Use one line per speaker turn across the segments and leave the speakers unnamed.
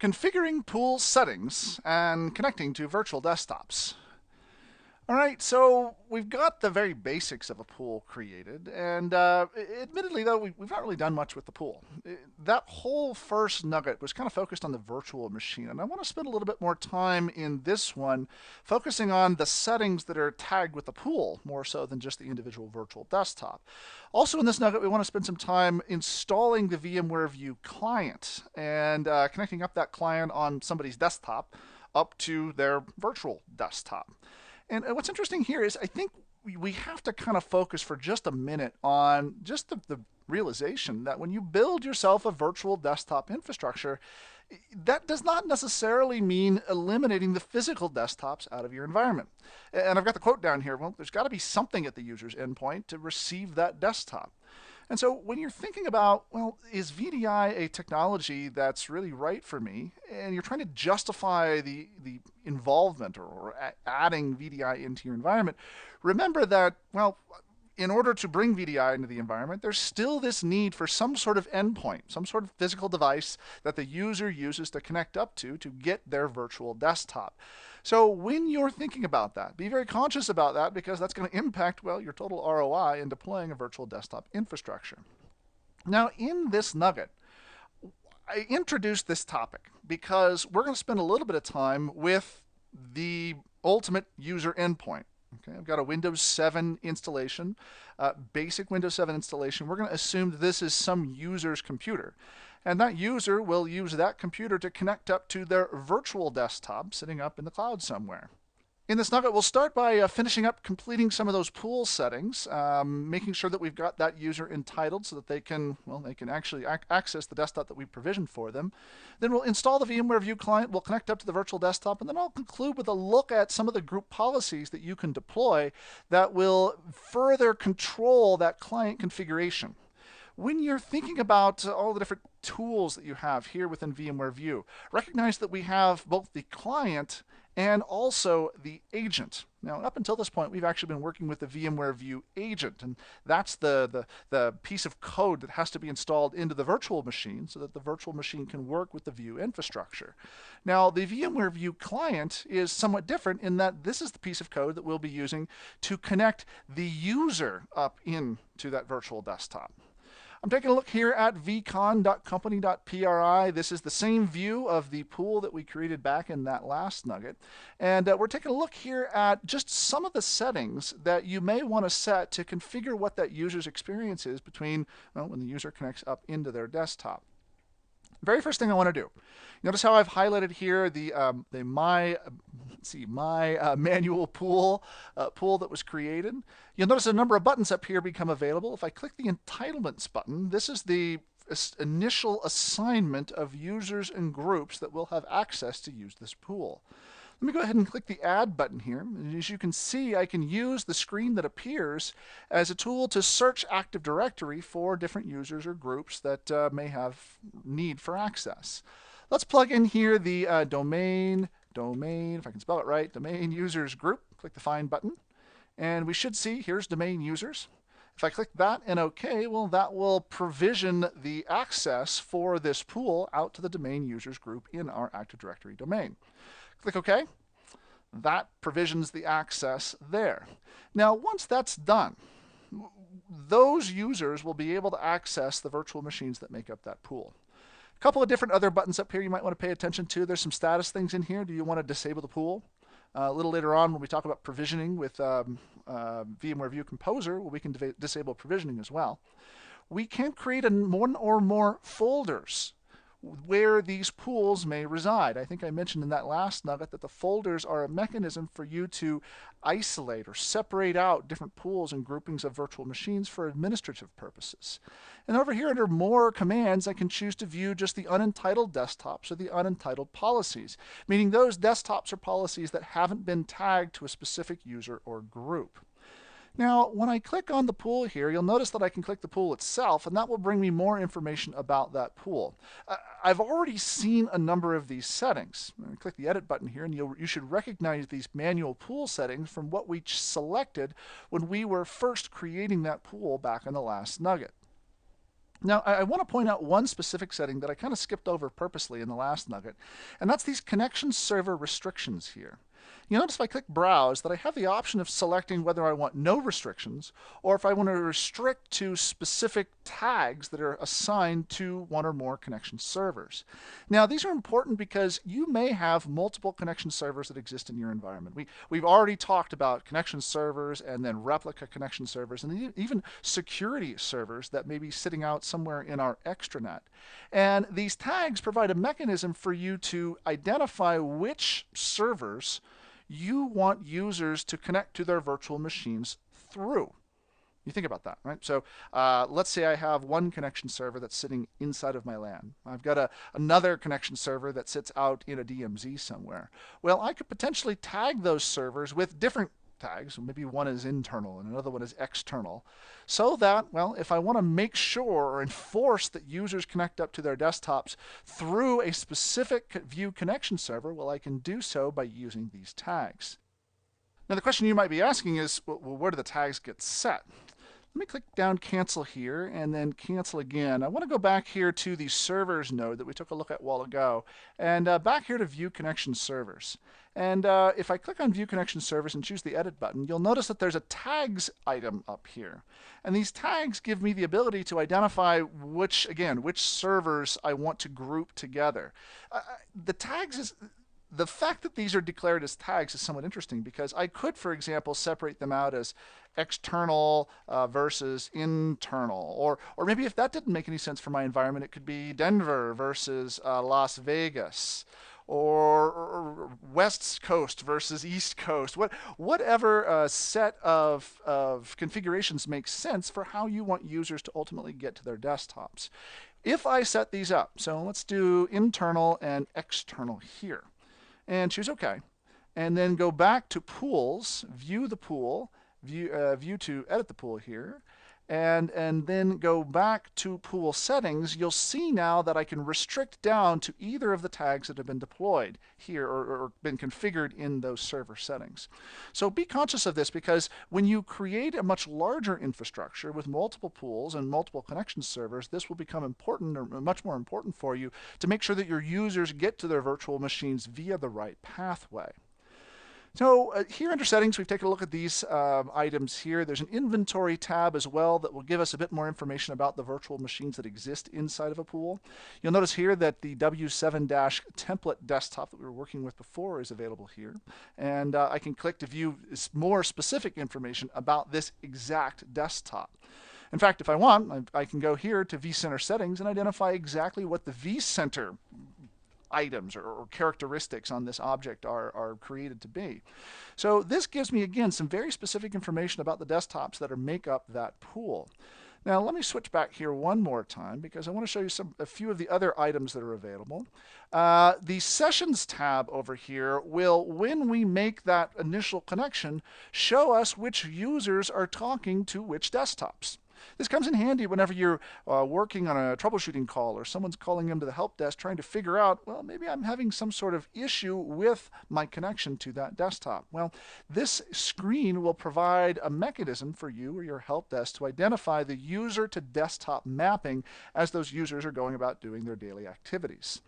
Configuring pool settings and connecting to virtual desktops. All right, so we've got the very basics of a pool created, and admittedly, though, we've not really done much with the pool. That whole first nugget was kind of focused on the virtual machine, and I want to spend a little bit more time in this one focusing on the settings that are tagged with the pool more so than just the individual virtual desktop. Also, in this nugget, we want to spend some time installing the VMware View client and connecting up that client on somebody's desktop up to their virtual desktop. And what's interesting here is I think we have to kind of focus for just a minute on just the realization that when you build yourself a virtual desktop infrastructure, that does not necessarily mean eliminating the physical desktops out of your environment. And I've got the quote down here. Well, there's got to be something at the user's endpoint to receive that desktop. And so when you're thinking about, well, is VDI a technology that's really right for me? And you're trying to justify the involvement or adding VDI into your environment, remember that, well, in order to bring VDI into the environment, there's still this need for some sort of endpoint, some sort of physical device that the user uses to connect up to get their virtual desktop. So when you're thinking about that, be very conscious about that because that's going to impact, well, your total ROI in deploying a virtual desktop infrastructure. Now, in this nugget, I introduced this topic because we're going to spend a little bit of time with the ultimate user endpoint. Okay, I've got a Windows 7 installation, basic Windows 7 installation. We're going to assume that this is some user's computer. And that user will use that computer to connect up to their virtual desktop sitting up in the cloud somewhere. In this nugget, we'll start by finishing up completing some of those pool settings, making sure that we've got that user entitled so that they can actually access the desktop that we provisioned for them. Then we'll install the VMware View client, we'll connect up to the virtual desktop, and then I'll conclude with a look at some of the group policies that you can deploy that will further control that client configuration. When you're thinking about all the different tools that you have here within VMware View, recognize that we have both the client and also the agent. Now, up until this point, we've actually been working with the VMware View agent, and that's the piece of code that has to be installed into the virtual machine so that the virtual machine can work with the View infrastructure. Now, the VMware View client is somewhat different in that this is the piece of code that we'll be using to connect the user up into that virtual desktop. I'm taking a look here at vcon.company.pri. This is the same view of the pool that we created back in that last nugget. And we're taking a look here at just some of the settings that you may want to set to configure what that user's experience is between, well, when the user connects up into their desktop. Very first thing I want to do, notice how I've highlighted here the my manual pool that was created. You'll notice a number of buttons up here become available. If I click the entitlements button, this is the initial assignment of users and groups that will have access to use this pool. Let me go ahead and click the Add button here. And as you can see, I can use the screen that appears as a tool to search Active Directory for different users or groups that may have need for access. Let's plug in here the domain, if I can spell it right, domain users group. Click the Find button. And we should see, here's domain users. If I click that and OK, well, that will provision the access for this pool out to the domain users group in our Active Directory domain. Click OK. That provisions the access there. Now, once that's done, those users will be able to access the virtual machines that make up that pool. A couple of different other buttons up here you might want to pay attention to. There's some status things in here. Do you want to disable the pool? A little later on when we talk about provisioning with VMware View Composer, well, we can disable provisioning as well. We can create one or more folders where these pools may reside. I think I mentioned in that last nugget that the folders are a mechanism for you to isolate or separate out different pools and groupings of virtual machines for administrative purposes. And over here under More Commands, I can choose to view just the unentitled desktops or the unentitled policies, meaning those desktops or policies that haven't been tagged to a specific user or group. Now, when I click on the pool here, you'll notice that I can click the pool itself, and that will bring me more information about that pool. I've already seen a number of these settings. Click the Edit button here, and you should recognize these manual pool settings from what we selected when we were first creating that pool back in the last nugget. Now, I want to point out one specific setting that I kind of skipped over purposely in the last nugget, and that's these connection server restrictions here. You notice if I click Browse that I have the option of selecting whether I want no restrictions or if I want to restrict to specific tags that are assigned to one or more connection servers. Now, these are important because you may have multiple connection servers that exist in your environment. We've already talked about connection servers and then replica connection servers and even security servers that may be sitting out somewhere in our extranet. And these tags provide a mechanism for you to identify which servers you want users to connect to their virtual machines through. You think about that, right? So let's say I have one connection server that's sitting inside of my LAN. I've got another connection server that sits out in a DMZ somewhere. Well, I could potentially tag those servers with different tags. Maybe one is internal and another one is external. So that, well, if I want to make sure or enforce that users connect up to their desktops through a specific view connection server, well, I can do so by using these tags. Now, the question you might be asking is, well, where do the tags get set? Let me click down cancel here and then cancel again. I want to go back here to the servers node that we took a look at a while ago and back here to view connection servers. And if I click on view connection servers and choose the edit button, you'll notice that there's a tags item up here. And these tags give me the ability to identify which servers I want to group together. The fact that these are declared as tags is somewhat interesting because I could, for example, separate them out as external versus internal. Or maybe if that didn't make any sense for my environment, it could be Denver versus Las Vegas. Or West Coast versus East Coast. Whatever set of configurations makes sense for how you want users to ultimately get to their desktops. If I set these up, so let's do internal and external here. And choose OK. And then go back to pools, view the pool, view to edit the pool here, and then go back to pool settings. You'll see now that I can restrict down to either of the tags that have been deployed here or been configured in those server settings. So be conscious of this because when you create a much larger infrastructure with multiple pools and multiple connection servers, this will become important or much more important for you to make sure that your users get to their virtual machines via the right pathway. So here under settings, we've taken a look at these items here. There's an inventory tab as well that will give us a bit more information about the virtual machines that exist inside of a pool. You'll notice here that the W7-template desktop that we were working with before is available here. And I can click to view more specific information about this exact desktop. In fact, if I want, I can go here to vCenter settings and identify exactly what the vCenter items or characteristics on this object are created to be. So this gives me, again, some very specific information about the desktops that make up that pool. Now let me switch back here one more time because I want to show you a few of the other items that are available. The Sessions tab over here will, when we make that initial connection, show us which users are talking to which desktops. This comes in handy whenever you're working on a troubleshooting call or someone's calling into the help desk trying to figure out, well, maybe I'm having some sort of issue with my connection to that desktop. Well, this screen will provide a mechanism for you or your help desk to identify the user to desktop mapping as those users are going about doing their daily activities.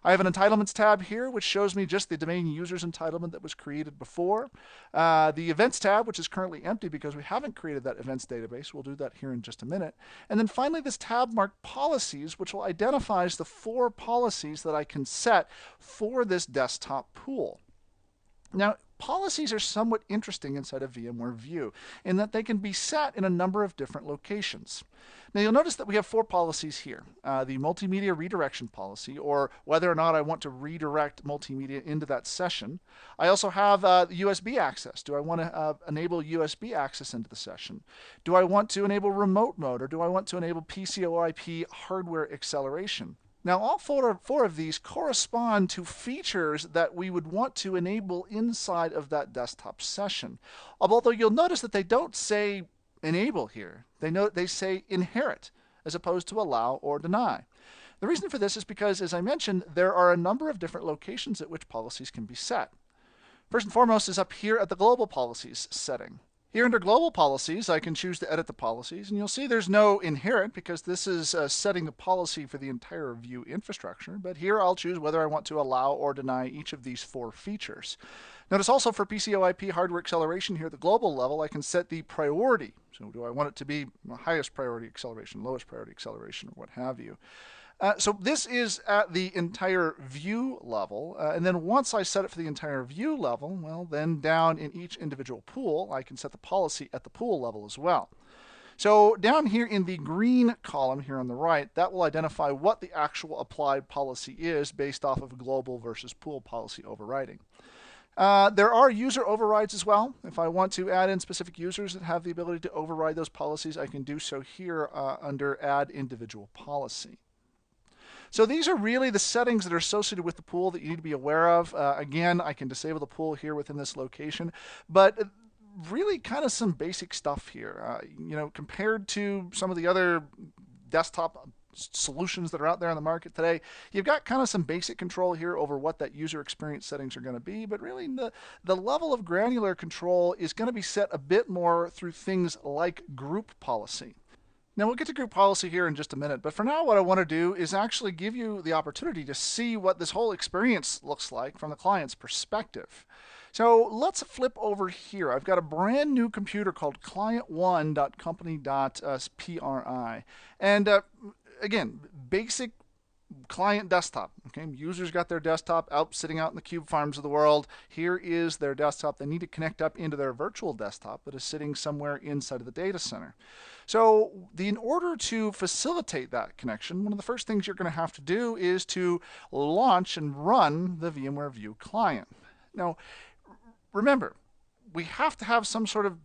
I have an entitlements tab here, which shows me just the domain user's entitlement that was created before. The events tab, which is currently empty because we haven't created that events database. We'll do that here in just a minute. And then finally, this tab marked policies, which will identify the 4 policies that I can set for this desktop pool. Now, policies are somewhat interesting inside of VMware View in that they can be set in a number of different locations. Now you'll notice that we have 4 policies here. The multimedia redirection policy, or whether or not I want to redirect multimedia into that session. I also have USB access. Do I want to enable USB access into the session? Do I want to enable remote mode, or do I want to enable PCOIP hardware acceleration? Now, all four of these correspond to features that we would want to enable inside of that desktop session. Although you'll notice that they don't say enable here. They say inherit as opposed to allow or deny. The reason for this is because, as I mentioned, there are a number of different locations at which policies can be set. First and foremost is up here at the global policies setting. Here under global policies, I can choose to edit the policies, and you'll see there's no inherit because this is setting the policy for the entire view infrastructure. But here I'll choose whether I want to allow or deny each of these 4 features. Notice also for PCOIP hardware acceleration here at the global level, I can set the priority. So do I want it to be highest priority acceleration, lowest priority acceleration, or what have you. So this is at the entire view level, and then once I set it for the entire view level, well, then down in each individual pool, I can set the policy at the pool level as well. So down here in the green column here on the right, that will identify what the actual applied policy is based off of global versus pool policy overriding. There are user overrides as well. If I want to add in specific users that have the ability to override those policies, I can do so here under Add Individual Policy. So these are really the settings that are associated with the pool that you need to be aware of. Again, I can disable the pool here within this location, but really kind of some basic stuff here. Compared to some of the other desktop solutions that are out there on the market today, you've got kind of some basic control here over what that user experience settings are going to be, but really the level of granular control is going to be set a bit more through things like group policy. Now we'll get to group policy here in just a minute, but for now what I want to do is actually give you the opportunity to see what this whole experience looks like from the client's perspective. So let's flip over here. I've got a brand new computer called client1.company.pri. And again, basic client desktop. Okay, users got their desktop out sitting out in the cube farms of the world. Here is their desktop. They need to connect up into their virtual desktop that is sitting somewhere inside of the data center. So in order to facilitate that connection, one of the first things you're going to have to do is to launch and run the VMware View client. Now, remember, we have to have some sort of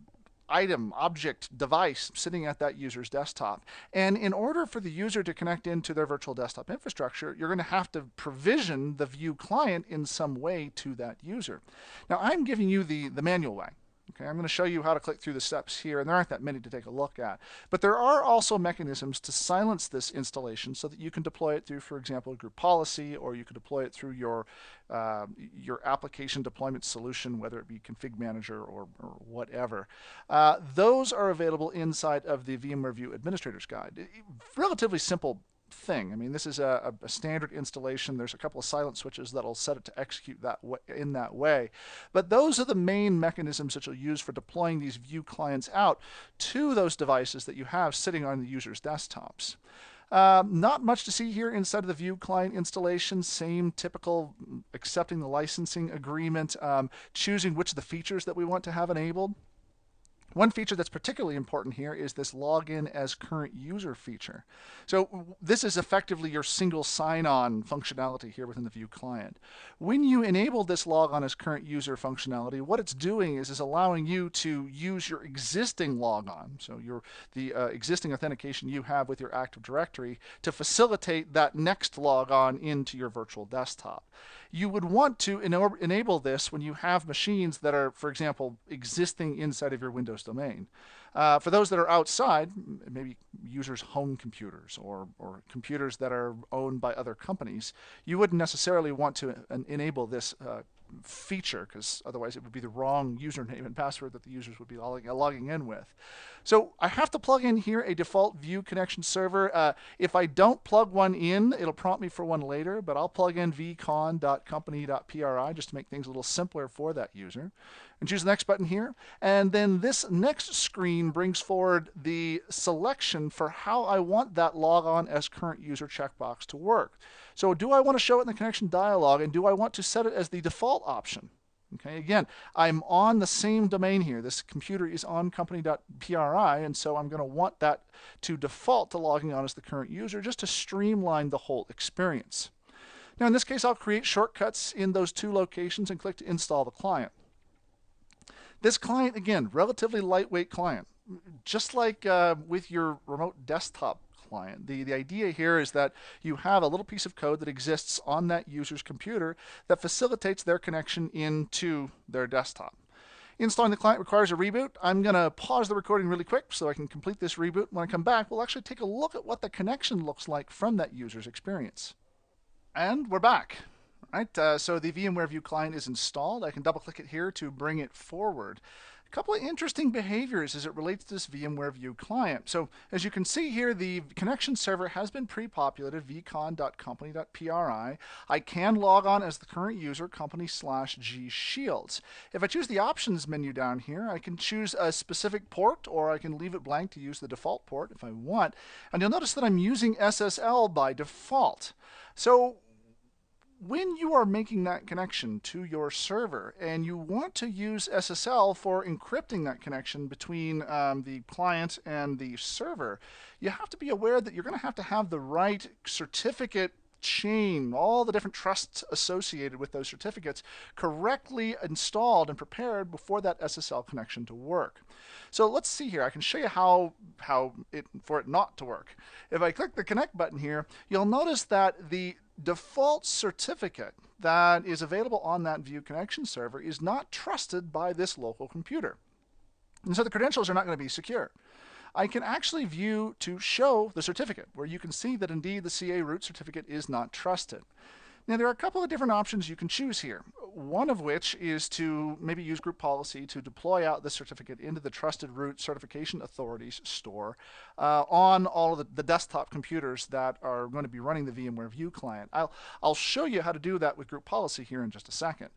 item, object, device sitting at that user's desktop. And in order for the user to connect into their virtual desktop infrastructure, you're going to have to provision the View client in some way to that user. Now, I'm giving you the manual way. Okay, I'm going to show you how to click through the steps here, and there aren't that many to take a look at. But there are also mechanisms to silence this installation so that you can deploy it through, for example, a group policy, or you could deploy it through your application deployment solution, whether it be Config Manager or whatever. Those are available inside of the VMware View Administrator's Guide. Relatively simple thing. I mean, this is a standard installation. There's a couple of silent switches that'll set it to execute in that way. But those are the main mechanisms that you'll use for deploying these View clients out to those devices that you have sitting on the user's desktops. Not much to see here inside of the View client installation. Same typical accepting the licensing agreement, choosing which of the features that we want to have enabled. One feature that's particularly important here is this login as current user feature. So this is effectively your single sign-on functionality here within the View client. When you enable this logon as current user functionality, what it's doing is allowing you to use your existing logon, so the existing authentication you have with your Active Directory, to facilitate that next logon into your virtual desktop. You would want to enable this when you have machines that are, for example, existing inside of your Windows domain. For those that are outside, maybe users' home computers or computers that are owned by other companies, you wouldn't necessarily want to enable this feature, because otherwise it would be the wrong username and password that the users would be logging in with. So I have to plug in here a default View connection server. If I don't plug one in, it'll prompt me for one later, but I'll plug in vcon.company.pri just to make things a little simpler for that user. And choose the next button here. And then this next screen brings forward the selection for how I want that logon as current user checkbox to work. So do I want to show it in the connection dialog, and do I want to set it as the default option? Okay, again, I'm on the same domain here. This computer is on company.pri, and so I'm going to want that to default to logging on as the current user just to streamline the whole experience. Now in this case, I'll create shortcuts in those 2 locations and click to install the client. This client, again, relatively lightweight client. Just like with your remote desktop client, the idea here is that you have a little piece of code that exists on that user's computer that facilitates their connection into their desktop. Installing the client requires a reboot. I'm going to pause the recording really quick so I can complete this reboot. When I come back, we'll actually take a look at what the connection looks like from that user's experience. And we're back. Right, so the VMware View client is installed. I can double click it here to bring it forward. A couple of interesting behaviors as it relates to this VMware View client. So as you can see here, the connection server has been pre-populated, vcon.company.pri. I can log on as the current user, company/gshields. If I choose the options menu down here, I can choose a specific port, or I can leave it blank to use the default port if I want. And you'll notice that I'm using SSL by default. So when you are making that connection to your server and you want to use SSL for encrypting that connection between the client and the server, you have to be aware that you're going to have the right certificate chain, all the different trusts associated with those certificates correctly installed and prepared before that SSL connection to work. So let's see here. I can show you how for it not to work. If I click the connect button here, you'll notice that the default certificate that is available on that View connection server is not trusted by this local computer. And so the credentials are not going to be secure. I can actually view to show the certificate, where you can see that indeed the CA root certificate is not trusted. Now there are a couple of different options you can choose here. One of which is to maybe use group policy to deploy out the certificate into the Trusted Root Certification Authorities store on all of the desktop computers that are going to be running the VMware View client. I'll show you how to do that with group policy here in just a second.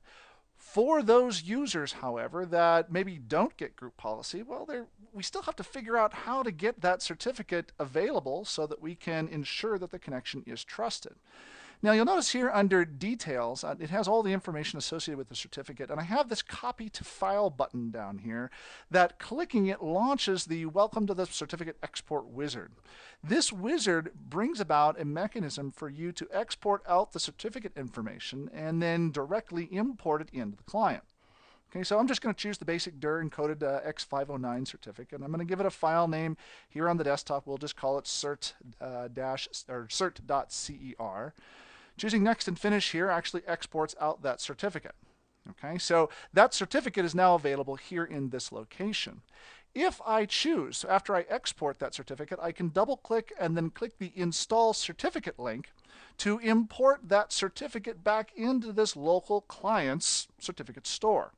For those users, however, that maybe don't get group policy, well, we still have to figure out how to get that certificate available so that we can ensure that the connection is trusted. Now you'll notice here under details, it has all the information associated with the certificate, and I have this copy to file button down here that clicking it launches the Welcome to the Certificate Export Wizard. This wizard brings about a mechanism for you to export out the certificate information and then directly import it into the client. Okay, so I'm just going to choose the basic dir encoded X509 certificate, and I'm going to give it a file name here on the desktop. We'll just call it cert.cer. Choosing next and finish here actually exports out that certificate. Okay, so that certificate is now available here in this location. If I choose, after I export that certificate, I can double click and then click the Install Certificate link to import that certificate back into this local client's certificate store.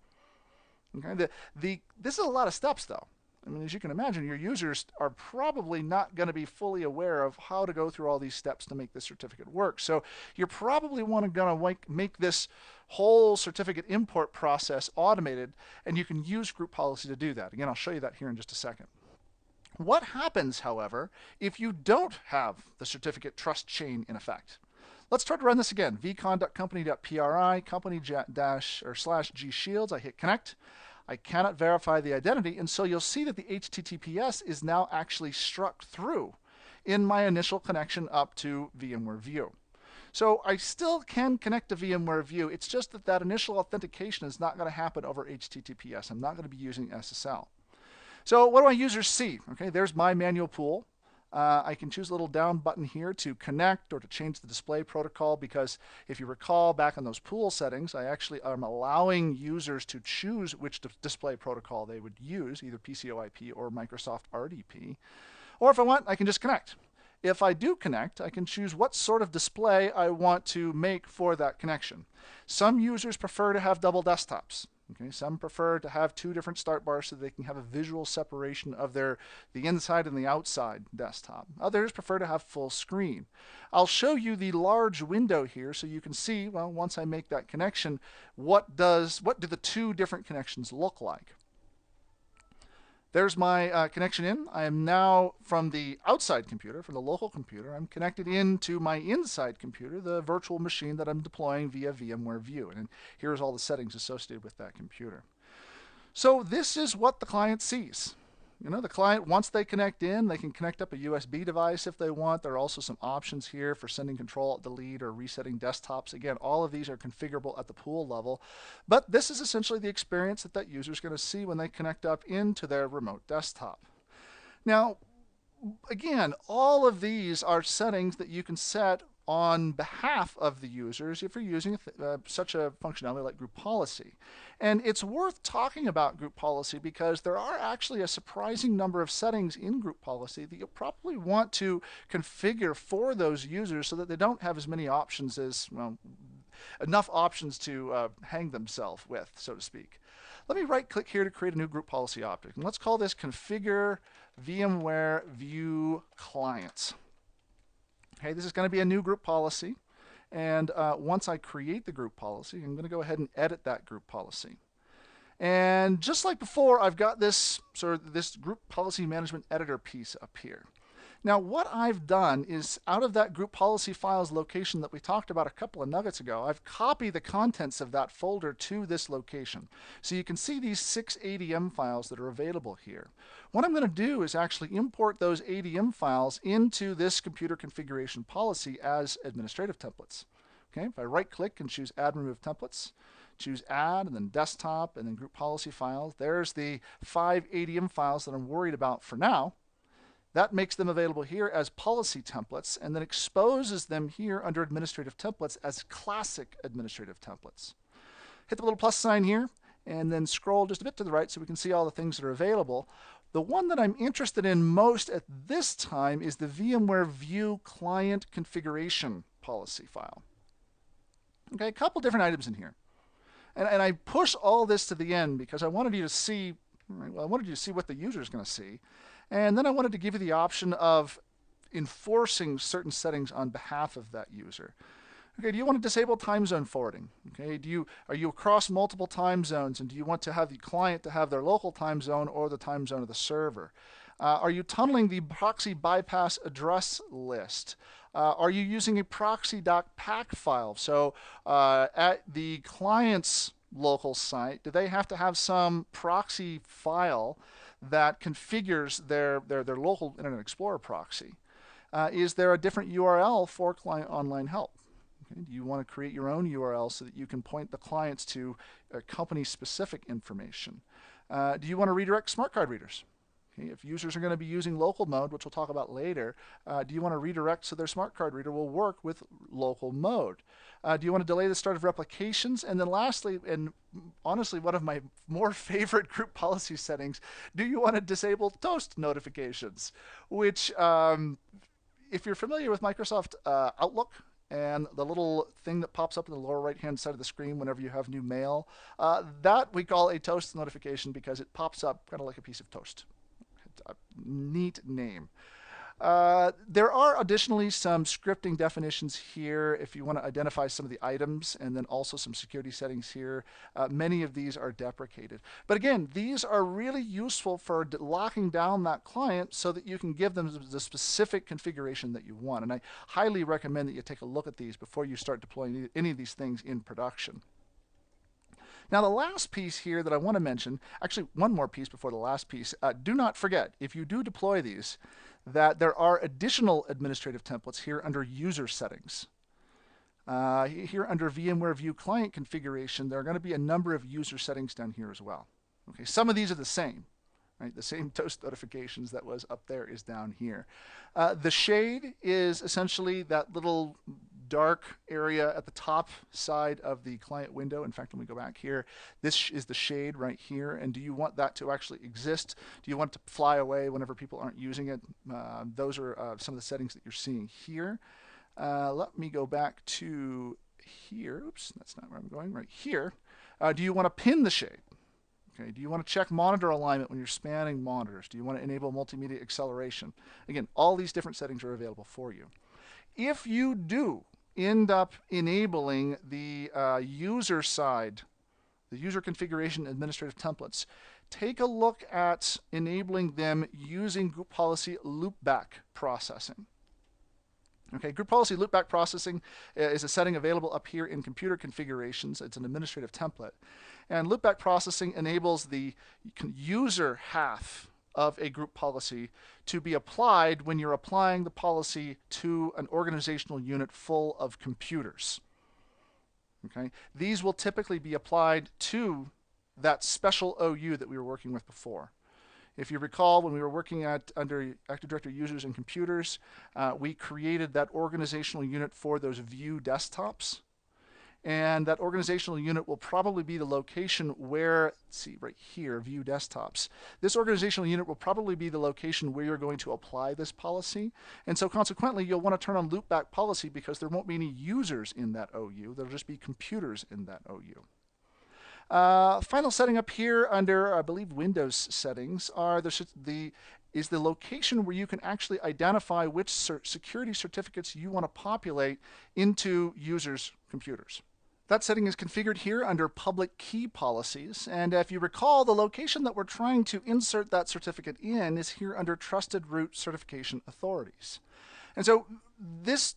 Okay, this is a lot of steps though. I mean, as you can imagine, your users are probably not going to be fully aware of how to go through all these steps to make this certificate work. So you're probably going to make this whole certificate import process automated, and you can use group policy to do that. Again, I'll show you that here in just a second. What happens, however, if you don't have the certificate trust chain in effect? Let's try to run this again. vcon.company.pri, company/gshields. I hit connect. I cannot verify the identity, and so you'll see that the HTTPS is now actually struck through in my initial connection up to VMware View. So I still can connect to VMware View. It's just that initial authentication is not going to happen over HTTPS. I'm not going to be using SSL. So what do my users see? Okay, there's my manual pool. I can choose a little down button here to connect or to change the display protocol, because if you recall back on those pool settings, I actually am allowing users to choose which display protocol they would use, either PCOIP or Microsoft RDP. Or if I want, I can just connect. If I do connect, I can choose what sort of display I want to make for that connection. Some users prefer to have double desktops. Okay, some prefer to have two different start bars so they can have a visual separation of the inside and the outside desktop. Others prefer to have full screen. I'll show you the large window here so you can see, well, once I make that connection, what do the two different connections look like. There's my connection in. I am now from the outside computer, from the local computer, I'm connected into my inside computer, the virtual machine that I'm deploying via VMware View. And here's all the settings associated with that computer. So this is what the client sees. You know, the client, once they connect in, they can connect up a USB device if they want. There are also some options here for sending Control-Alt-Delete or resetting desktops. Again, all of these are configurable at the pool level. But this is essentially the experience that user is going to see when they connect up into their remote desktop. Now, again, all of these are settings that you can set on behalf of the users if you're using such a functionality like group policy. And it's worth talking about group policy because there are actually a surprising number of settings in group policy that you'll probably want to configure for those users so that they don't have as many options as, well, enough options to hang themselves with, so to speak. let me right click here to create a new group policy object. And let's call this configure VMware view clients. Okay, this is going to be a new group policy. And once I create the group policy, I'm going to go ahead and edit that group policy. And just like before, I've got this this group policy management editor piece up here. Now, what I've done is, out of that group policy files location that we talked about a couple of nuggets ago, I've copied the contents of that folder to this location. So you can see these 6 ADM files that are available here. What I'm going to do is actually import those ADM files into this computer configuration policy as administrative templates. Okay, if I right click and choose Add Remove Templates, choose Add, and then Desktop, and then Group Policy Files, there's the 5 ADM files that I'm worried about for now. That makes them available here as policy templates, and then exposes them here under administrative templates as classic administrative templates. Hit the little plus sign here, and then scroll just a bit to the right so we can see all the things that are available. The one that I'm interested in most at this time is the VMware View Client Configuration Policy file. Okay, a couple different items in here. And I push all this to the end because I wanted you to see, well, I wanted you to see what the user is going to see. And then I wanted to give you the option of enforcing certain settings on behalf of that user. Okay, do you want to disable time zone forwarding? Okay, are you across multiple time zones, and do you want to have the client to have their local time zone or the time zone of the server? Are you tunneling the proxy bypass address list? Are you using a proxy.pack file? So at the client's local site, do they have to have some proxy file that configures their local Internet Explorer proxy? Is there a different URL for client online help? Okay, do you want to create your own URL so that you can point the clients to company-specific information? Do you want to redirect smart card readers? Okay, if users are going to be using local mode, which we'll talk about later, do you want to redirect so their smart card reader will work with local mode? Do you want to delay the start of replications? And then lastly, and honestly one of my more favorite group policy settings, do you want to disable toast notifications? Which, if you're familiar with Microsoft Outlook, and the little thing that pops up in the lower right-hand side of the screen whenever you have new mail, that we call a toast notification because it pops up kind of like a piece of toast. A neat name. There are additionally some scripting definitions here if you want to identify some of the items, and then also some security settings here. Many of these are deprecated. But again, these are really useful for locking down that client so that you can give them the specific configuration that you want. And I highly recommend that you take a look at these before you start deploying any of these things in production. Now, the last piece here that I want to mention, actually one more piece before the last piece, do not forget, if you do deploy these, that there are additional administrative templates here under user settings. Here under VMware View Client Configuration, there are going to be a number of user settings down here as well. Okay, some of these are the same. Right? The same toast notifications that was up there is down here. The shade is essentially that little dark area at the top side of the client window. In fact, when we go back here, this is the shade right here. And do you want that to actually exist? Do you want it to fly away whenever people aren't using it? Those are some of the settings that you're seeing here. Let me go back to here. Oops, that's not where I'm going. Right here. Do you want to pin the shade? Okay, do you want to check monitor alignment when you're spanning monitors? Do you want to enable multimedia acceleration? Again, all these different settings are available for you. If you do end up enabling the user side, the user configuration administrative templates, take a look at enabling them using group policy loopback processing. Okay, group policy loopback processing is a setting available up here in computer configurations. It's an administrative template. And loopback processing enables the user half of a group policy to be applied when you're applying the policy to an organizational unit full of computers. Okay, these will typically be applied to that special OU that we were working with before. If you recall, when we were working under Active Directory users and computers, we created that organizational unit for those View desktops. And that organizational unit will probably be the location where, let's see, right here, View desktops. This organizational unit will probably be the location where you're going to apply this policy. And so consequently, you'll want to turn on loopback policy because there won't be any users in that OU. There'll just be computers in that OU. Final setting up here under, I believe, Windows settings are is the location where you can actually identify which security certificates you want to populate into users' computers. That setting is configured here under public key policies. And if you recall, the location that we're trying to insert that certificate in is here under trusted root certification authorities. And so this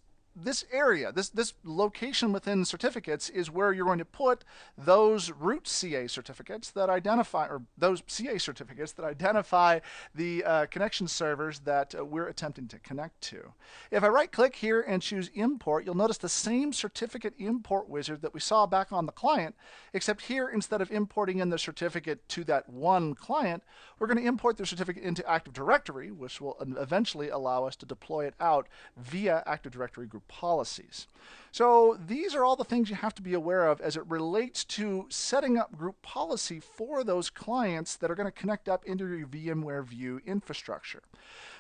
area, this location within certificates is where you're going to put those root CA certificates that identify, or those CA certificates that identify the connection servers that we're attempting to connect to. If I right click here and choose import, you'll notice the same certificate import wizard that we saw back on the client, except here instead of importing in the certificate to that one client, we're going to import the certificate into Active Directory, which will eventually allow us to deploy it out via Active Directory group policies. So these are all the things you have to be aware of as it relates to setting up group policy for those clients that are going to connect up into your VMware View infrastructure.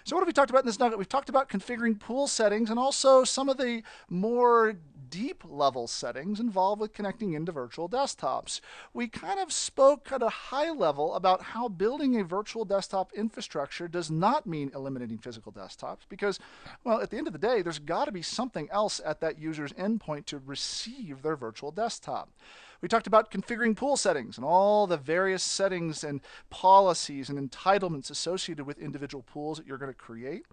So what have we talked about in this nugget? We've talked about configuring pool settings and also some of the more deep level settings involved with connecting into virtual desktops. We kind of spoke at a high level about how building a virtual desktop infrastructure does not mean eliminating physical desktops because, well, at the end of the day, there's got to be something else at that user's endpoint to receive their virtual desktop. We talked about configuring pool settings and all the various settings and policies and entitlements associated with individual pools that you're going to create.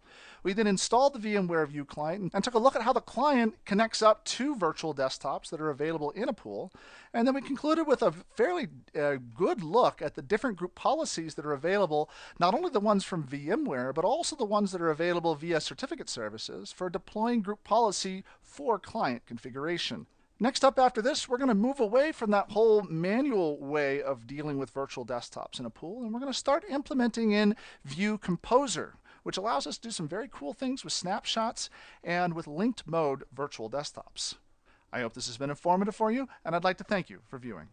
We then installed the VMware View client and took a look at how the client connects up to virtual desktops that are available in a pool. And then we concluded with a fairly good look at the different group policies that are available, not only the ones from VMware, but also the ones that are available via certificate services for deploying group policy for client configuration. Next up after this, we're going to move away from that whole manual way of dealing with virtual desktops in a pool, and we're going to start implementing in View Composer, which allows us to do some very cool things with snapshots and with linked mode virtual desktops. I hope this has been informative for you, and I'd like to thank you for viewing.